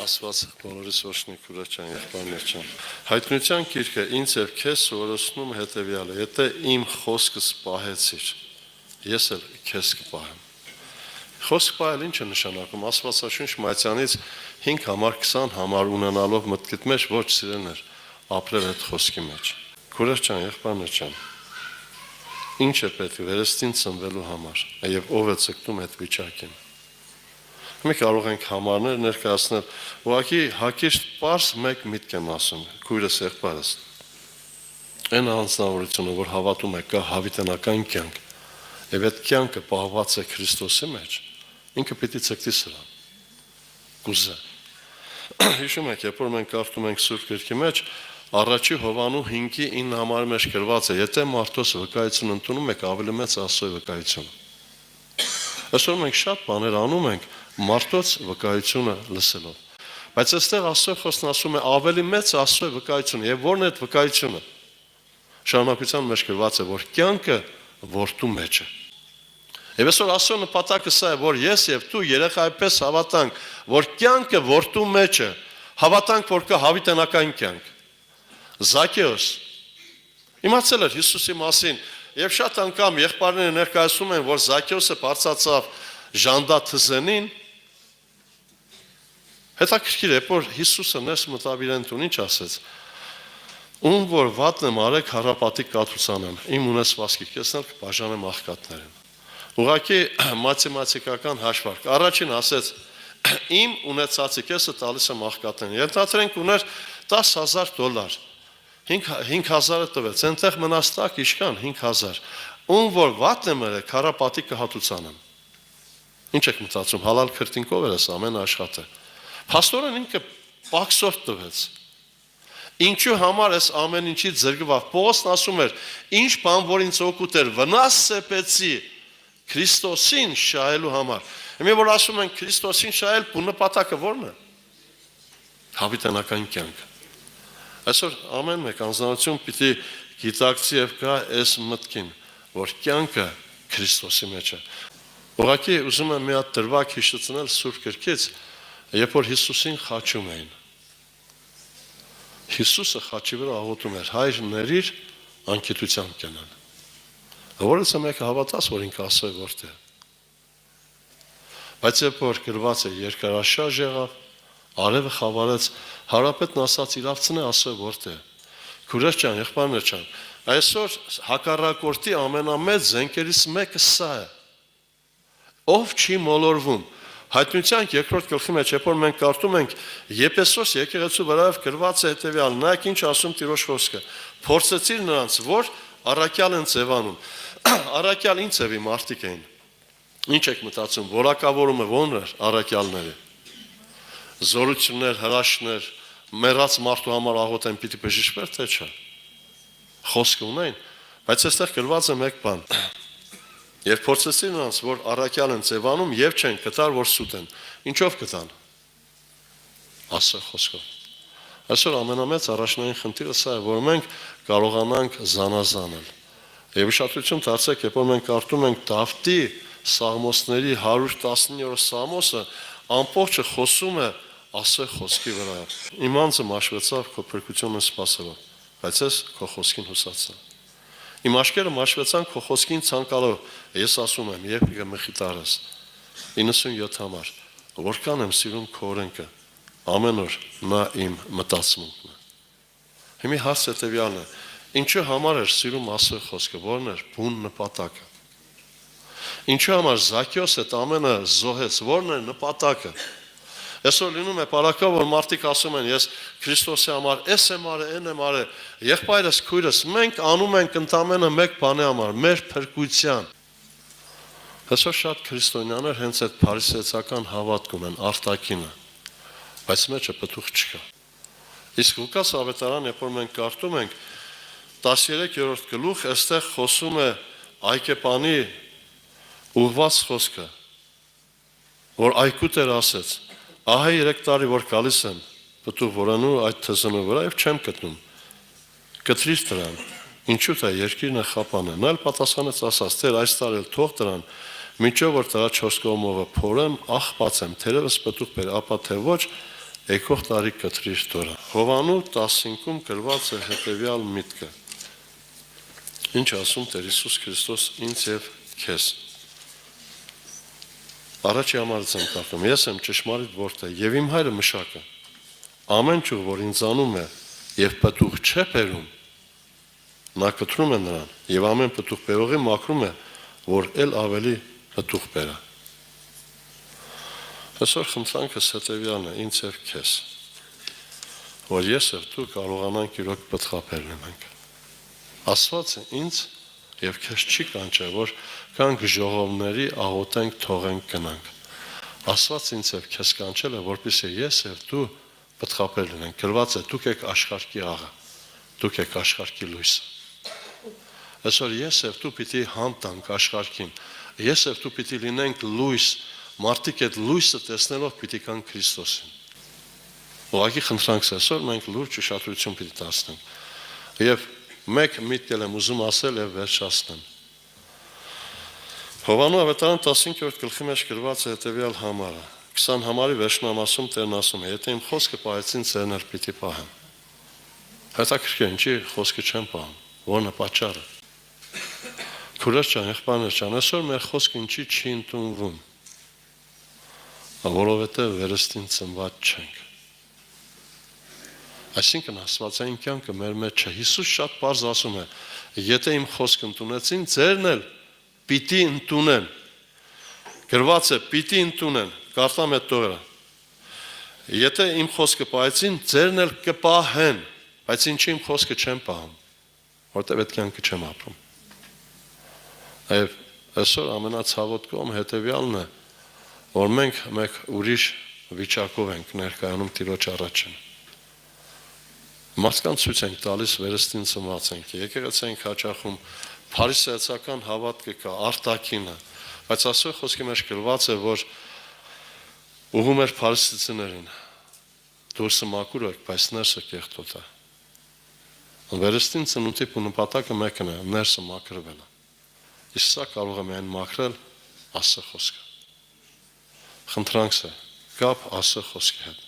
Աստված բոլորիս օրհնի քուրաչան եղբայրներչան։ Հայտնության գիրքը ինձ եւ քեզ սովորեցնում հետեւյալը. եթե իմ խոսքս պահեցիր, ես էլ քեզ կպահեմ։ Խոսք պահել ինչ է նշանակում։ Աստվածաշունչ Մատթեոս 5:20 համար ունենալով մտքիդ մեջ ոչ սիրելներ, ապրել այդ խոսքի մեջ։ Քուրաչան եղբայրներչան, ինչ է պետք վերստին ծնվելու համար եւ ով է ցկտում այդ վիճակին։ Մենք կարող ենք համարներ ներկայացնել, ուղղակի հակիրճ պարզ մեկ միտք եմ ասում, քույրս եղբայրս։ Այն անձնավորությունը, որ հավատում է կա հավիտենական կյանք, եւ այդ կյանքը պահված է Քրիստոսի մեջ, ինքը պիտի ցկտի սրան։ Կուզե։ Հիշում եք, երբ որ մենք կարդում ենք Սուրբ Գրքի մեջ, առաջի Հովանու 5:9 համարի մեջ գրված է. եթե մարդոս վկայություն ընդունում եք, ավելի մեծ Աստծո վկայություն։ Այսօր մենք շատ բաներ անում ենք մարդոց վկայությունը լսելով։ Բայց այստեղ Աստծո խոսքն ասում է ավելի մեծ Աստծո վկայություն, եւ ո՞րն է այդ վկայությունը։ Շարունակության մեջ գրված է, որ կյանքը որդու մեջ է։ Եվ այսօր Աստծո նպատակը սա է, որ ես եւ դու երեխայպես հավատանք, որ կյանքը որդու մեջ է, հավատանք, որ կա հավիտենական կյանք։ Զաքեոս իմացել էր Հիսուսի մասին, եւ շատ անգամ եղբայրները ներկայացնում են, որ Զաքեոսը բարձրացավ ժանդա թզենին։ Հետաքրքիր է, որ Հիսուսը ներս մտավ իրեն տուն, ինչ ասեց. ում որ վատն եմ արեք հարապատիկ կաթուցանեմ, իմ ունեցվածքի կեսն էլ կբաժանեմ աղքատներին։ Ուղղակի մաթեմատիկական հաշվարկ։ Առաջին ասեց, իմ ունեցածի կեսը տալիս եմ աղքատներին։ Ենթադրենք ուներ $10,000, 5,000-ը տվեց, այնտեղ մնաց տակ իշքան 5,000։ Ում որ վատն եմ արեք հարապատիկ կհատուցանեմ։ Ինչ եք մտածում, հալալ քրտինքով էր այս ամեն աշխատը։ Փաստորեն ինքը պակսորդ տվեց։ Ինչու համար այս ամեն ինչից զրկվավ։ Պողոսն ասում էր, ինչ բան որ ինձ օգուտ էր, վնաս սեպեցի Քրիստոսին շահելու համար։ Մենք որ ասում ենք Քրիստոսին շահել, ու նպատակը ո՞րն է։ Հավիտենական կյանք։ Այսօր ամեն մեկ անձնություն պիտի գիտակցի եւ գա այս մտքին, որ կյանքը Քրիստոսի մեջ է։ Ուղղակի ուզում եմ մի հատ դրվագ հիշեցնել Սուրբ Գրքից, երբ որ Հիսուսին խաչում էին։ Հիսուսը խաչի վրա աղոթում էր. հայր ներիր անկիտությամբ կենան։ Որից մեկը հավատաց, որ ինքը Աստծո որդի է։ Բայց երբ որ գրված է երկարաշարժ եղավ, արևը խավարեց, հարապետն ասաց իրավցն է Աստծո որդի է։ Քուրես ջան, եղբայրներ ջան, այսօր հակառակորդի ամենամեծ զենքերից մեկը սա է։ Ով չի մոլորվում։ Հայտնության երկրորդ գլխի մեջ, երբ որ մենք կարդում ենք Եփեսոս եկեղեցու վրայով գրված է հետևյալ, նայեք ինչ ասում Տիրոջ խոսքը. փորձեցիր նրանց, որ առաքյալ են ձևանում։ Առաքյալ ինչ ձևի մարդիկ էին։ Ինչ եք մտածում, որակավորումը ո՞ն էր առաքյալների։ Զորություններ, հրաշքներ, մեռած մարդու համար աղոթեն պիտի բժշկվեր, թե չէ։ Խոսք ունեն, բայց այստեղ գրված է մեկ բան. Եվ փորձեցին նրանց, որ առաքյալ են ձևանում եւ չեն գտար, որ սուտ են։ Ինչով գտան։ Աստծո խոսքով։ Այսօր ամենամեծ առաջնային խնդիրը սա է, որ մենք կարողանանք զանազանել։ Եվ ուշադրություն դարձեք, երբ որ մենք կարդում ենք Դավթի Սաղմոսների 119-րդ Սաղմոսը, ամբողջը խոսում է Աստծո խոսքի վրա։ Իմ անձը մաշվեցավ քո փրկությունը սպասելով, բայց ես քո խոսքին հուսացա։ Իմ աշկերը մաշվեցան քո խոսքին ցանկալով, ես ասում եմ, երբ կմխիտարես 97 համար, որքան եմ սիրում քո օրենքը, ամեն օր նա իմ մտածմունքն է։ Հիմա հարցը հետևյալն է. ինչու համար էր սիրում Աստծո խոսքը, ո՞րն էր բուն նպատակը։ Ինչու համար Զաքեոս այդ ամենը զոհեց, ո՞րն էր նպատակը։ Այսօր լինում է պարակա, որ մարդիկ ասում են, ես Քրիստոսի համար էս եմ արել, այն եմ արել, եղբայրս, քույրս, մենք անում ենք ընդամենը մեկ բանի համար, մեր փրկության։ Այսօր շատ քրիստոնյաներ հենց այդ փարիսեցական հավատք ունեն, արտաքինը, բայց մեջը պտուղ չկա։ Իսկ Լուկաս ավետարան, երբ որ մենք կարդում ենք 13-րդ գլուխ, այստեղ խոսում է Այկեպանի ուղված խոսքը, որ Այկուտեր ասեց. ահա 3 տարի որ գալիս եմ պտուղ որանու այդ թզնու վրա եւ չեմ գտնում։ Գտրիր դրան, ինչու՞ դա երկիրն է խափանը։ Նա էլ պատասխանեց ասած, դեր այս տարի էլ թող դրան, Միջով որ դրա 4 կողմովը փորեմ, աղբացեմ, թերևս պտուղ բեր, ապա թե ոչ, եկող տարի կտրիր տորը։ Հովանու 15-ում գրված է հետևյալ միտքը. ինչ ասում Տեր Հիսուս Քրիստոս ինձ եւ քեզ։ Առաջի համարից եմ կարդում. ես եմ ճշմարիտ որդը եւ իմ հայրը մշակը։ Ամեն ճյուղ, որ ինձ անում է եւ պտուղ չէ բերում, նա կտրում է նրան եւ ամեն պտուղ բերողի մաքրում է, որ ել ավելի պտուղ բերա։ Այսօր խնդրանքս հետևյալն է ինձ եւ քեզ, որ ես եւ դու կարողանանք իրոք պտղաբեր լինենք։ Աստվածը ինձ եւ քեզ չի կանչել, որ կանք ժողովների աղոթենք, թողենք, գնանք։ Աստված ինձ եւ քեզ կանչել է, որպեսզի ես եւ դու պտղաբեր լինենք։ Գրված է՝ դուք եք աշխարհի աղը, դուք եք աշխարհի լույսը։ Այսօր ես եւ դու պիտի համտանք աշխարհին։ Ես եւ դու պիտի լինենք լույս, մարդիկ այդ լույսը տեսնելով պիտի կան Քրիստոսին։ Ուղղակի խնդրանքս այսօր մենք լուրջ ուշադրություն պիտի դարձնենք։ Եվ մեկ միտքել եմ ուզում ասել եւ վերջացնեմ։ Հովանու ավետարան 15-րդ գլխի մեջ գրված է հետևյալ համարը։ 20 համարի վերջնամասում Տերն ասում է. եթե իմ խոսքը պահեցին, ձերն էլ պիտի պահեմ։ Հետաքրքիր, ինչի խոսքը չեմ պահում, որն է պատճառը։ Քուրս ջան, եղբայրներ ջան, այսօր մեր խոսքը ինչի չի ընդունվում, որովհետև վերստին ծնված չենք։ Այսինքն աստվածային կյանքը մեր մեջ չէ։ Հիսուս շատ պարզ ասում է. եթե իմ խոսքը ընդունեցին, ձերն էլ պիտի ընդունեն։ Գրված է պիտի ընդունեն, կարդամ այդ տողերը։ Եթե իմ խոսքը պահեցին, ձերն էլ կպահեն, բայց ինչի իմ խոսքը չեմ պահում, որտեղ այդ կյանքը չեմ ապրում։ Այո, այսօր ամենացավոտ կողմը հետևյալն է, որ մենք մեկ ուրիշ վիճակով ենք ներկայանում Տիրոջ առաջին։ Մարդկանց ցույց ենք տալիս վերստին ծնված ենք, եկեղեցի ենք հաճախում, փարիսեացական հավատքը կա, արտաքինը, բայց Աստծո խոսքի մեջ գրված է, որ ուղում էր փարիսեցիներին, դուրսը մաքուր եք, բայց ներսը կեղտոտ է։ Վերստին ծնունդի նպատակը մեկն է, ներսը մաքրվելը։ Իսկ սա կարող է միայն մաքրել Աստծո խոսքը։ Խնդրանքս է, կապ Աստծո խոսքի հետ։